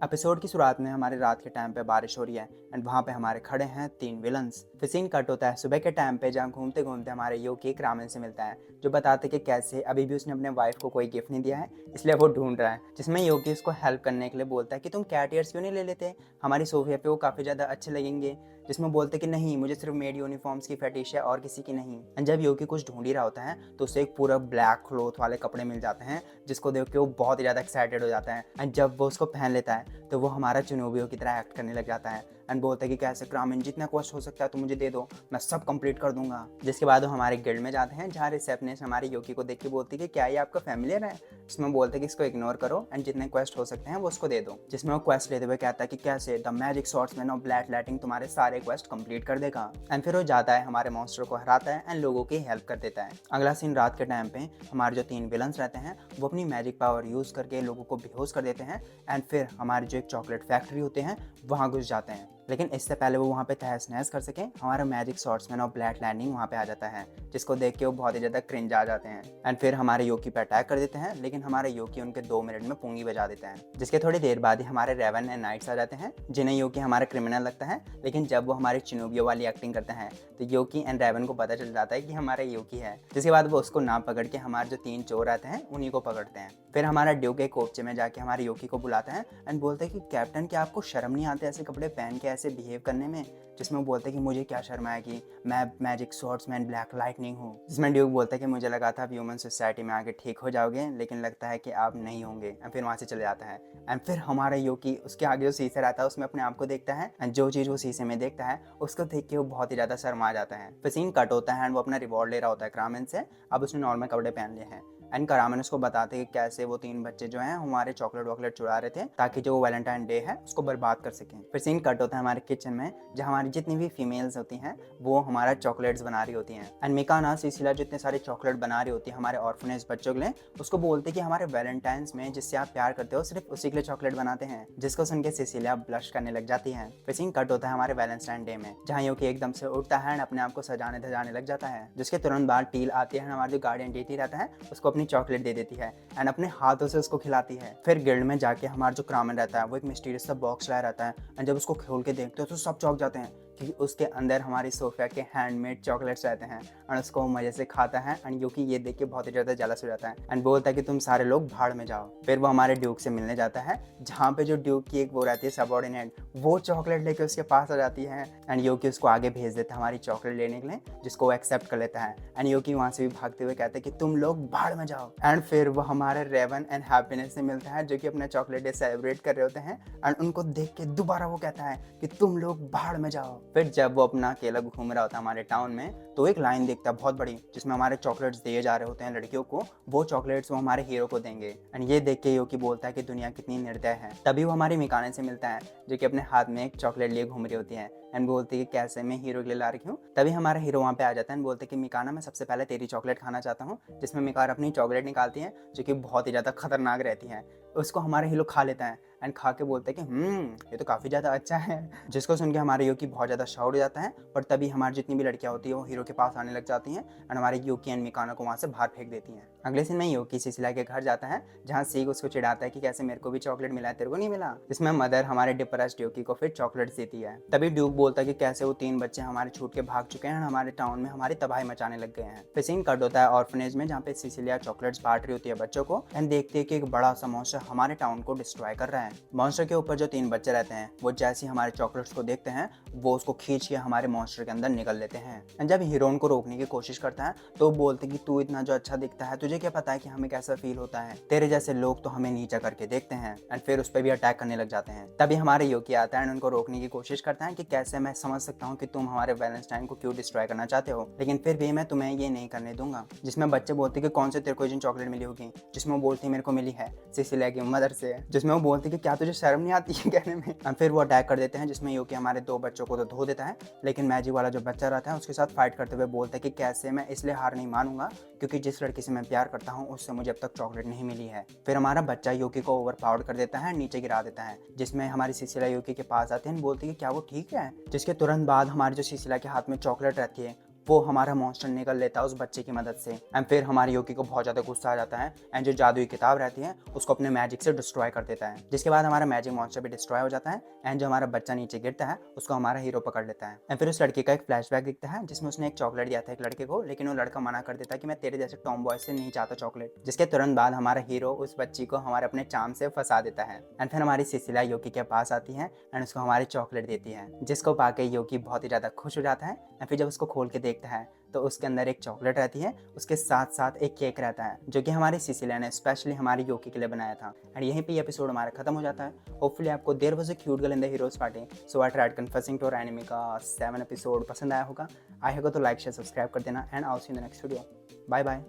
Episode की शुरुआत में हमारे रात के टाइम पे बारिश हो रही है एंड वहाँ पे हमारे खड़े हैं तीन विलन्स। फिर सीन कट होता है सुबह के टाइम पे, जहाँ घूमते घूमते हमारे योकी एक रामेन से मिलता है जो बताते कि कैसे अभी भी उसने अपने वाइफ को कोई गिफ्ट नहीं दिया है, इसलिए वो ढूंढ रहा है। जिसमें योकी उसको हेल्प करने के लिए बोलता है कि तुम कैट ईयर्स क्यों नहीं ले लेते, हमारी सोफिया पे वो काफ़ी ज़्यादा अच्छे लगेंगे। जिसमें बोलते कि नहीं, मुझे सिर्फ मेड यूनिफॉर्म्स की फेटिश है और किसी की नहीं। एंड जब योकी कुछ ढूंढ ही रहा होता है तो उसे एक पूरा ब्लैक क्लॉथ वाले कपड़े मिल जाते हैं, जिसको देख के वो बहुत ही ज़्यादा एक्साइटेड हो जाता है। एंड जब वो उसको पहन लेता है तो वो हमारा चिनोबियो की तरह एक्ट करने लग जाता है एंड बोलता है कि कैसे क्रामिन, जितना क्वेस्ट हो सकता है तो मुझे दे दो, मैं सब कंप्लीट कर दूंगा। जिसके बाद वो हमारे गिल्ड में जाते हैं, जहाँ रिसेप्शनिस्ट हमारी योकी को देख के बोलती है कि क्या ये आपका फैमिलियर है। जिसमें बोलते हैं कि इसको इग्नोर करो एंड जितने क्वेस्ट हो सकते हैं वो उसको दे दो। जिसमें वो क्वेस्ट लेते हुए कहता है कि कैसे the magic swordsman of black lighting तुम्हारे सारे क्वेस्ट कंप्लीट कर देगा। एंड फिर वो जाता है, हमारे मॉन्स्टर को हराता है एंड लोगों की हेल्प कर देता है। अगला सीन रात के टाइम पे हमारे जो तीन विलन्स रहते हैं वो अपनी मैजिक पावर यूज करके लोगों को बेहोश कर देते हैं एंड फिर हमारी जो एक चॉकलेट फैक्ट्री होते हैं वहाँ घुस जाते हैं। लेकिन इससे पहले वो वहाँ पे तहस नहस कर सकें, हमारा magic swordsman of black lightning वहाँ पे आ जाता है, जिसको देख के वो बहुत ही ज़्यादा क्रिंज आ जाते हैं एंड फिर हमारे योकी पे अटैक कर देते हैं। लेकिन हमारे योकी उनके 2 मिनट में पूंगी बजा देते हैं। जिसके थोड़ी देर बाद ही हमारे रेवन एंड नाइट्स आ जाते हैं, जिन्हें योकी हमारा क्रिमिनल लगता है। लेकिन जब वो हमारे चिनोबियो वाली एक्टिंग करते हैं तो योकी एंड रेवन को पता चल जाता है कि हमारा योकी है। जिसके बाद वो उसको ना पकड़ के हमारे जो 3 चोर आते हैं उन्हीं को पकड़ते हैं। फिर हमारा ड्यूक एक कोपचे में जाके हमारे योकी को बुलाता है एंड बोलते हैं कि कैप्टन, क्या आपको शर्म नहीं आते ऐसे कपड़े पहन के ऐसे बिहेव करने में। जिसमें वो बोलते हैं कि मुझे क्या शर्म आएगी, मैं मैजिक स्वॉर्ड्समैन ब्लैक लाइटनिंग हूँ। जिसमें ड्यूक बोलता है कि मुझे लगा था आप ह्यूमन सोसाइटी में आके ठीक हो जाओगे, लेकिन लगता है कि आप नहीं होंगे। एंड फिर वहाँ से चले जाता है एंड फिर हमारा योकी उसके आगे जो शीशा रहता है उसमें अपने आप को देखता है एंड जो चीज़ वो शीशे में देखता है उसको देख के वो बहुत ही ज़्यादा शर्मा जाता है। फिर सीन कट होता है एंड वो अपना रिवॉर्ड ले रहा होता है क्रामेन से। अब उसने नॉर्मल कपड़े पहन लिए हैं एंड करामन उसको बताते हैं कि कैसे वो 3 बच्चे जो हैं हमारे चॉकलेट वॉकलेट चुरा रहे थे ताकि जो वैलेंटाइन डे है उसको बर्बाद कर सकें। फिर सीन कट होता है हमारे किचन में, जहाँ हमारी जितनी भी फीमेल्स होती हैं वो हमारा चॉकलेट्स बना रही होती हैं एंड मिकाना सिसिला जो इतने सारे चॉकलेट बना रही होती है हमारे ऑर्फनेज बच्चों के लिए, उसको बोलते हैं कि हमारे वैलेंटाइंस में जिससे आप प्यार करते हो सिर्फ उसी के लिए चॉकलेट बनाते हैं। जिसको सुन के सिसिलिया ब्लश करने लग जाती है। फिर सीन कट होता है हमारे वैलेंटाइन डे में, जहाँ योकी एकदम से उठता है एंड अपने आप को सजाने धजाने लग जाता है। जिसके तुरंत बाद टील आती है, हमारा जो गार्डियन डीटी रहता है उसको अपनी चॉकलेट दे देती है एंड अपने हाथों से उसको खिलाती है। फिर गिल्ड में जाके हमारा जो क्रामन रहता है वो एक मिस्टीरियस सा बॉक्स लाया रहता है एंड जब उसको खोल के देखते हो तो सब चौंक जाते हैं क्योंकि उसके अंदर हमारी सोफिया के हैंडमेड चॉकलेट्स रहते हैं और उसको वो मजे से खाता है एंड योकी ये देख के बहुत ही ज़्यादा जेलस हो जाता है एंड बोलता है कि तुम सारे लोग भाड़ में जाओ। फिर वो हमारे ड्यूक से मिलने जाता है, जहाँ पे जो ड्यूक की एक वो रहती है सबऑर्डिनेट, वो चॉकलेट लेके उसके पास आ जाती है एंड योकी उसको आगे भेज देता है हमारी चॉकलेट लेने के लिए, जिसको वो एक्सेप्ट कर लेता है एंड योकी वहाँ से भी भागते हुए कहते हैं कि तुम लोग भाड़ में जाओ। एंड फिर वो हमारे रेवन एंड हैप्पीनेस से मिलता है, जो कि अपना चॉकलेट डे सेलिब्रेट कर रहे होते हैं एंड उनको देख के दोबारा वो कहता है कि तुम लोग भाड़ में जाओ। फिर जब वो अपना अकेला घूम रहा होता है हमारे टाउन में तो एक लाइन देखता है बहुत बड़ी, जिसमें हमारे चॉकलेट्स दिए जा रहे होते हैं लड़कियों को, वो चॉकलेट्स वो हमारे हीरो को देंगे एंड ये देख के योकी बोलता है कि दुनिया कितनी निर्दय है। तभी वो हमारी मिकाने से मिलता है, जो कि अपने हाथ में एक चॉकलेट लिए घूम रही होती है एंड बोलती है कि कैसे मैं हीरो के लिए ला रही हूँ। तभी हमारा हीरो वहाँ पे आ जाता है एंड बोलते हैं कि मिकाना, मैं सबसे पहले तेरी चॉकलेट खाना चाहता हूँ। जिसमें मिकाना अपनी चॉकलेट निकालती है जो कि बहुत ही ज़्यादा खतरनाक रहती है। उसको हमारा हीरो खा लेता है एंड खा के बोलते हैं कि ये तो काफ़ी ज़्यादा अच्छा है। जिसको सुन के हमारे योकी बहुत ज़्यादा शाउट हो जाता है, और तभी हमारी जितनी भी लड़कियाँ होती है वो हीरो के पास आने लग जाती हैं एंड हमारे योकी एंड मिकाना को वहाँ से बाहर फेंक देती हैं। अगले दिन में योकी सिसिला के घर जाता है, जहाँ सीग उसको चिढ़ाता है कि कैसे मेरे को भी चॉकलेट मिला है, तेरे को नहीं मिला। इसमें मदर हमारे डिप्रेस्ड योकी को फिर चॉकलेट देती है। तभी ड्यूक बोलता है कि कैसे वो 3 बच्चे हमारे छूट के भाग चुके हैं और हमारे टाउन में हमारी तबाही मचाने लग गए हैं। फिर सीन कट होता है ऑर्फनेज में, जहाँ पे सिसिलिया चॉकलेट्स बांट रही होती है बच्चों को एंड देखती है कि एक बड़ा सा मॉन्स्टर हमारे टाउन को डिस्ट्रॉय कर रहा है। मॉन्स्टर के ऊपर जो 3 बच्चे रहते हैं वो जैसे ही हमारे चॉकलेट्स को देखते हैं वो उसको खींच के हमारे मॉन्स्टर के अंदर निकल लेते हैं एंड जब हीरोइन को रोकने की कोशिश करता है तो वो बोलते कि तू इतना जो अच्छा दिखता है, तुझे क्या पता है कि हमें कैसा फील होता है, तेरे जैसे लोग तो हमें नीचा करके देखते हैं एंड फिर उस पर भी अटैक करने लग जाते हैं। तभी हमारे योकी आता है एंड उनको रोकने की कोशिश करता है कि कैसे मैं समझ सकता हूँ कि तुम हमारे वैलेंटाइन को क्यों डिस्ट्रॉय करना चाहते हो, लेकिन फिर भी मैं तुम्हें ये नहीं करने दूंगा। जिसमें बच्चे बोलते कि कौन से तेरे को चॉकलेट मिली होगी, जिसमें वो बोलती मेरे को मिली है सिसिलिया की मदर से। जिसमें वो बोलती कि क्या तुझे शर्म नहीं आती है कहने में। एंड फिर वो अटैक कर देते हैं, जिसमें योकी हमारे 2 बच्चों को तो धो देता है, लेकिन मैजिक वाला जो बच्चा रहता है उसके साथ फाइट करते हुए बोलता है कि कैसे मैं इसलिए हार नहीं मानूंगा क्योंकि जिस लड़की से मैं प्यार करता हूँ उससे मुझे अब तक चॉकलेट नहीं मिली है। फिर हमारा बच्चा योकी को ओवरपावर्ड कर देता है, नीचे गिरा देता है, जिसमें हमारी सिसिलिया योकी के पास आती है, बोलती है क्या वो ठीक है। जिसके तुरंत बाद हमारी जो सिसिलिया के हाथ में चॉकलेट रहती है वो हमारा मॉन्स्टर निकल लेता है उस बच्चे की मदद से। एंड फिर हमारे योगी को बहुत ज़्यादा गुस्सा आ जाता है एंड जो जादुई किताब रहती है उसको अपने मैजिक से डिस्ट्रॉय कर देता है, जिसके बाद हमारा मैजिक मॉन्स्टर भी डिस्ट्रॉय हो जाता है एंड जो हमारा बच्चा नीचे गिरता है उसको हमारा हीरो पकड़ लेता है। एंड फिर उस लड़के का एक फ्लैशबैक दिखता है जिसमें उसने एक चॉकलेट दिया था एक लड़के को, लेकिन वो लड़का मना कर देता है कि मैं तेरे जैसे टॉम बॉय से नहीं चाहता चॉकलेट, जिसके तुरंत बाद हमारा हीरो उस बच्ची को हमारे अपने चार्म से फंसा देता है। एंड फिर हमारी सिसिला योगी के पास आती है एंड उसको हमारी चॉकलेट देती है, जिसको पाके योगी बहुत ही ज़्यादा खुश हो जाता है। एंड फिर जब उसको खोल के देखता है तो उसके अंदर एक चॉकलेट रहती है, उसके साथ साथ एक केक रहता है जो कि हमारी सिसिलिया ने स्पेशली हमारी योकी के लिए बनाया था। एंड यहीं पे ये एपिसोड हमारा खत्म हो जाता है। होपफुली आपको there was a cute girl in the heroes party, so I tried confessing to anime का 7 एपिसोड पसंद आया होगा। आया होगा तो लाइक शेयर सब्सक्राइब कर देना and I will see you in the next video. Bye bye.